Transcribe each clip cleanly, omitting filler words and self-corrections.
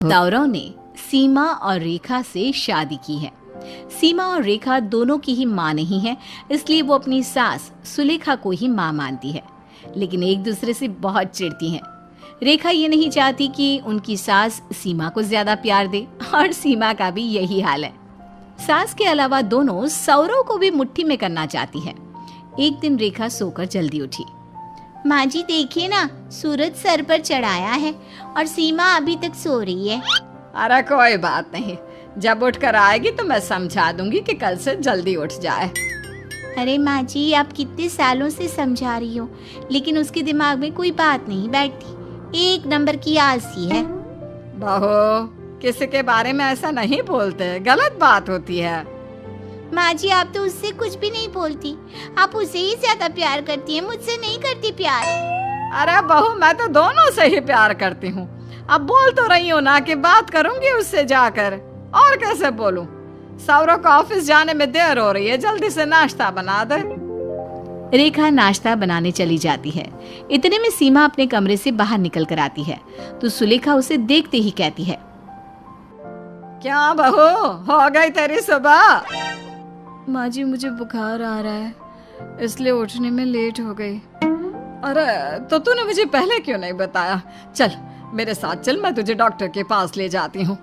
सौरव ने सीमा और रेखा से शादी की है। सीमा और रेखा दोनों की ही माँ नहीं है, इसलिए वो अपनी सास सुलेखा को ही माँ मानती है, लेकिन एक दूसरे से बहुत चिढ़ती हैं। रेखा ये नहीं चाहती कि उनकी सास सीमा को ज्यादा प्यार दे, और सीमा का भी यही हाल है। सास के अलावा दोनों सौरव को भी मुट्ठी में करना चाहती है। एक दिन रेखा सोकर जल्दी उठी। माँ जी देखिए ना, सूरज सर पर चढ़ाया है और सीमा अभी तक सो रही है। अरे कोई बात नहीं, जब उठ कर आएगी तो मैं समझा दूंगी कि कल से जल्दी उठ जाए। अरे माँ जी, आप कितने सालों से समझा रही हो, लेकिन उसके दिमाग में कोई बात नहीं बैठती। एक नंबर की आलसी है। बहू, किसी के बारे में ऐसा नहीं बोलते, गलत बात होती है। माँ जी, आप तो उससे कुछ भी नहीं बोलती, आप उसे ही ज्यादा प्यार करती हैं, मुझसे नहीं करती प्यार। अरे बहू, मैं तो दोनों से ही प्यार करती हूँ। अब बोल तो रही हूँ ना कि बात करूंगी उससे जाकर, और कैसे बोलूं? सौरव को ऑफिस जाने में देर हो रही है, जल्दी से नाश्ता बना दे। रेखा नाश्ता बनाने चली जाती है। इतने में सीमा अपने कमरे से बाहर निकल कर आती है तो सुलेखा उसे देखते ही कहती है, क्या बहू, हो गई तेरी सुबह? माँ जी, मुझे बुखार आ रहा है, इसलिए उठने में लेट हो गई। अरे तो तूने मुझे पहले क्यों नहीं बताया? चल मेरे साथ चल, मैं तुझे डॉक्टर के पास ले जाती हूँ।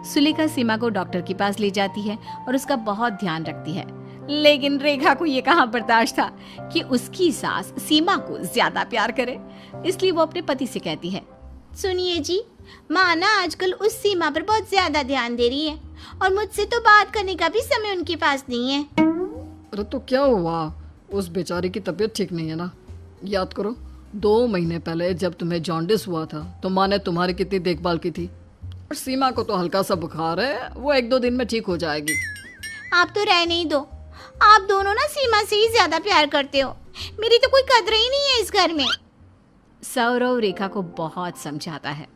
सुलेखा सीमा को डॉक्टर के पास ले जाती है और उसका बहुत ध्यान रखती है। लेकिन रेखा को ये कहाँ बर्दाश्त था कि उसकी सास सीमा को ज्यादा प्यार करे, इसलिए वो अपने पति से कहती है, सुनिए जी, माँ ना आजकल उस सीमा पर बहुत ज्यादा ध्यान दे रही है और मुझसे तो बात करने का भी समय उनके पास नहीं है। अरे तो क्या हुआ? उस बेचारी की तबीयत ठीक नहीं है ना? याद करो, 2 महीने पहले जब तुम्हें जॉन्डिस हुआ था तो माँ ने तुम्हारी कितनी देखभाल की थी। और सीमा को तो हल्का सा बुखार है, वो 1-2 दिन में ठीक हो जाएगी। आप तो रहने ही दो, आप दोनों ना सीमा से ही ज्यादा प्यार करते हो, मेरी तो कोई कदर ही नहीं है इस घर में। सौरव रेखा को बहुत समझाता है।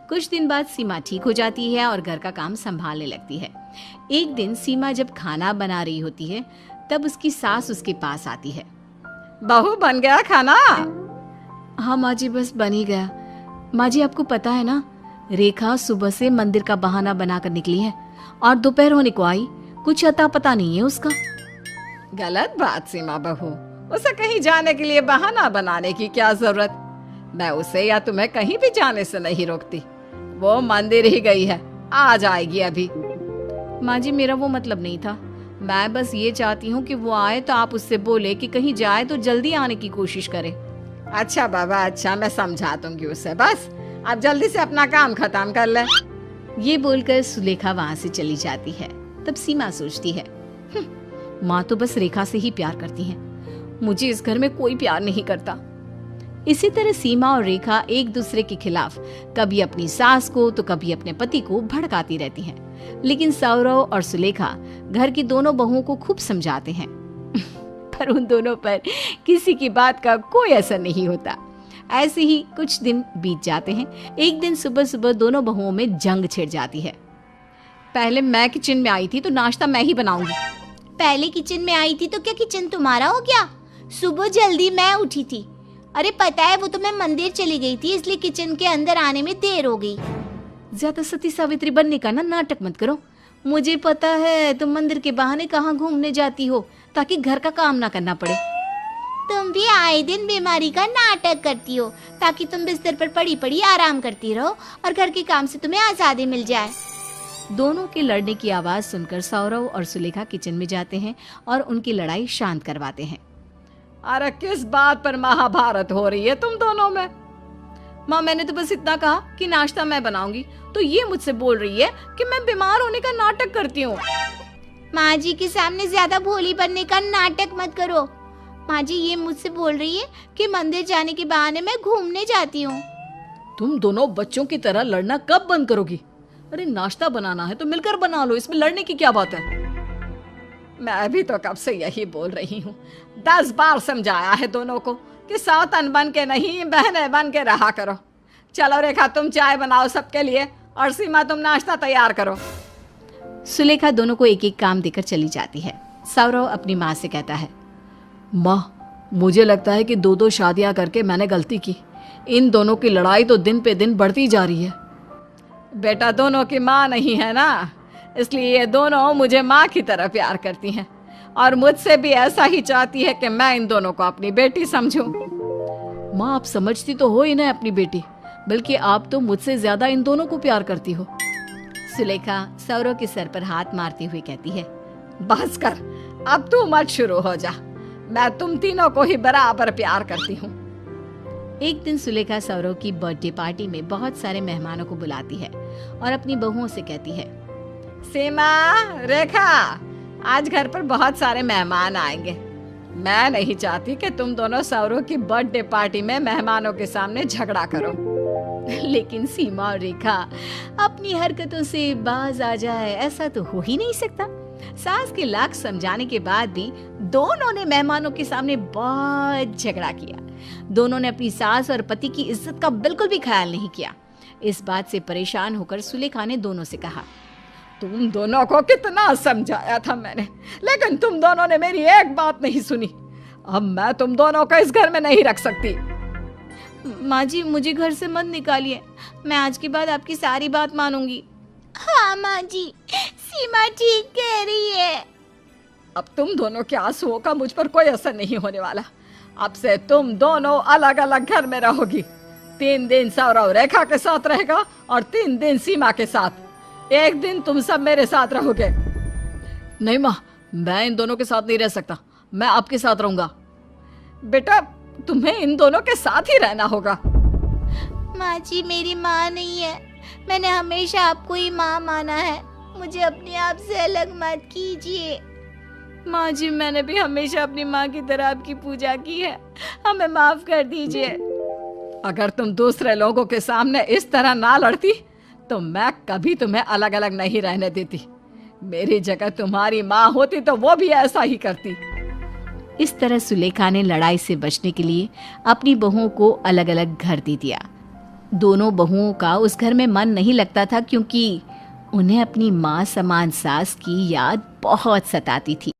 कुछ दिन बाद सीमा ठीक हो जाती है और घर का काम संभालने लगती है। एक दिन सीमा जब खाना बना रही होती है तब उसकी सास उसके पास आती है। बहू, बन गया खाना? हाँ माँ जी, बस बन ही गया। माँ जी, आपको पता है ना, रेखा सुबह से मंदिर का बहाना बनाकर निकली है और दोपहर होने को आई, कुछ अता पता नहीं है उसका। गलत बात सीमा बहू, उसे कहीं जाने के लिए बहाना बनाने की क्या जरूरत? मैं उसे या तुम्हें कहीं भी जाने से नहीं रोकती। वो मंदिर ही गई है, आ जाएगी अभी। माँ जी, मेरा वो मतलब नहीं था, मैं बस ये चाहती हूँ कि वो आए तो आप उससे बोले कि कहीं जाए तो जल्दी आने की कोशिश करे। अच्छा बाबा, अच्छा, मैं समझा दूंगी उसे। बस अब जल्दी से अपना काम खत्म कर ले। ये बोलकर सुलेखा वहाँ से चली जाती है। तब सीमा सोचती है, माँ तो बस रेखा से ही प्यार करती है, मुझे इस घर में कोई प्यार नहीं करता। इसी तरह सीमा और रेखा एक दूसरे के खिलाफ कभी अपनी सास को तो कभी अपने पति को भड़काती रहती हैं। लेकिन सौरव और सुलेखा घर की दोनों बहुओं को खूब समझाते हैं पर उन दोनों पर किसी की बात का कोई असर नहीं होता। ऐसे ही कुछ दिन बीत जाते हैं। एक दिन सुबह सुबह दोनों बहुओं में जंग छिड़ जाती है। पहले मैं किचन में आई थी तो नाश्ता मैं ही बनाऊंगी। पहले किचन में आई थी तो क्या किचन तुम्हारा हो गया? सुबह जल्दी मैं उठी थी। अरे पता है, वो तो मैं मंदिर चली गई थी, इसलिए किचन के अंदर आने में देर हो गई। ज्यादा सती सावित्री बनने का ना नाटक मत करो। मुझे पता है तुम मंदिर के बहाने कहाँ घूमने जाती हो ताकि घर का काम ना करना पड़े। तुम भी आए दिन बीमारी का नाटक करती हो ताकि तुम बिस्तर पर पड़ी पड़ी आराम करती रहो और घर के काम से तुम्हें आजादी मिल जाए। दोनों के लड़ने की आवाज सुनकर सौरव और सुलेखा किचन में जाते हैं और उनकी लड़ाई शांत करवाते हैं। अरे किस बात पर महाभारत हो रही है तुम दोनों में? माँ, मैंने तो बस इतना कहा कि नाश्ता मैं बनाऊंगी, तो ये मुझसे बोल रही है कि मैं बीमार होने का नाटक करती हूँ। माँ जी के सामने ज्यादा भोली बनने का नाटक मत करो। माँ जी ये मुझसे बोल रही है कि मंदिर जाने के बहाने मैं घूमने जाती हूँ। तुम दोनों बच्चों की तरह लड़ना कब बंद करोगी? अरे नाश्ता बनाना है तो मिलकर बना लो, इसमें लड़ने की क्या बात है? मैं भी तो कब से यही बोल रही हूँ, 10 बार समझाया है दोनों को कि सौतन बन के नहीं, बहने बन के रहा करो। चलो रेखा, तुम चाय बनाओ सबके लिए, और सीमा तुम नाश्ता तैयार करो। सुलेखा दोनों को एक एक काम देकर चली जाती है। सौरव अपनी माँ से कहता है, माँ, मुझे लगता है कि 2-2 शादियां करके मैंने गलती की। इन दोनों की लड़ाई तो दिन पे दिन बढ़ती जा रही है। बेटा दोनों की माँ नहीं है ना, इसलिए ये दोनों मुझे माँ की तरह प्यार करती हैं और मुझसे भी ऐसा ही चाहती है कि मैं इन दोनों को अपनी बेटी समझूं। माँ, आप समझती तो हो ही ना अपनी बेटी, बल्कि आप तो मुझसे ज्यादा इन दोनों को प्यार करती हो। सुलेखा सौरव के सर पर हाथ मारते हुए कहती है, बस कर, अब तू मत शुरू हो जा। मैं तुम तीनों को ही बराबर प्यार करती हूँ। एक दिन सुलेखा सौरव की बर्थडे पार्टी में बहुत सारे मेहमानों को बुलाती है और अपनी बहुओं से कहती है, सीमा, रेखा, आज घर पर बहुत सारे मेहमान आएंगे। मैं नहीं चाहती कि तुम दोनों सौरव की बर्थडे पार्टी में मेहमानों के सामने झगड़ा करो। लेकिन सीमा और रेखा अपनी हरकतों से बाज आ जाए ऐसा तो हो ही नहीं सकता। सास के लाख समझाने के बाद भी दोनों ने मेहमानों के सामने बहुत झगड़ा किया। दोनों ने अपनी सास और पति की इज्जत का बिल्कुल भी ख्याल नहीं किया। इस बात से परेशान होकर सुलेखा ने दोनों से कहा, तुम दोनों को कितना समझाया था मैंने, लेकिन तुम दोनों ने मेरी एक बात नहीं सुनी। अब मैं तुम दोनों को इस घर में नहीं रख सकती। माँ जी, मुझे घर से मत निकालिए, मैं आज के बाद आपकी सारी बात मानूंगी। हाँ माँ जी, सीमा ठीक कह रही है। अब तुम दोनों के आंसुओं का मुझ पर कोई असर नहीं होने वाला। अब से तुम दोनों अलग अलग घर में रहोगी। 3 दिन सौरव रेखा के साथ रहेगा और 3 दिन सीमा के साथ। एक दिन तुम सब मेरे साथ रहोगे। नहीं माँ, मैं इन दोनों के साथ नहीं रह सकता, मैं आपके साथ रहूंगा। बेटा, तुम्हें इन दोनों के साथ ही रहना होगा। माँ जी, मेरी माँ नहीं है, मैंने हमेशा आपको ही माँ माना है, मुझे अपने आप से अलग मत कीजिए। माँ जी, मैंने भी हमेशा अपनी माँ की तरह आपकी पूजा की है, हमें माफ कर दीजिए। अगर तुम दूसरे लोगों के सामने इस तरह ना लड़ती तो मैं कभी तुम्हें अलग अलग नहीं रहने देती। मेरी जगह तुम्हारी माँ होती तो वो भी ऐसा ही करती। इस तरह सुलेखा ने लड़ाई से बचने के लिए अपनी बहुओं को अलग अलग घर दे दिया। दोनों बहुओं का उस घर में मन नहीं लगता था, क्योंकि उन्हें अपनी माँ समान सास की याद बहुत सताती थी।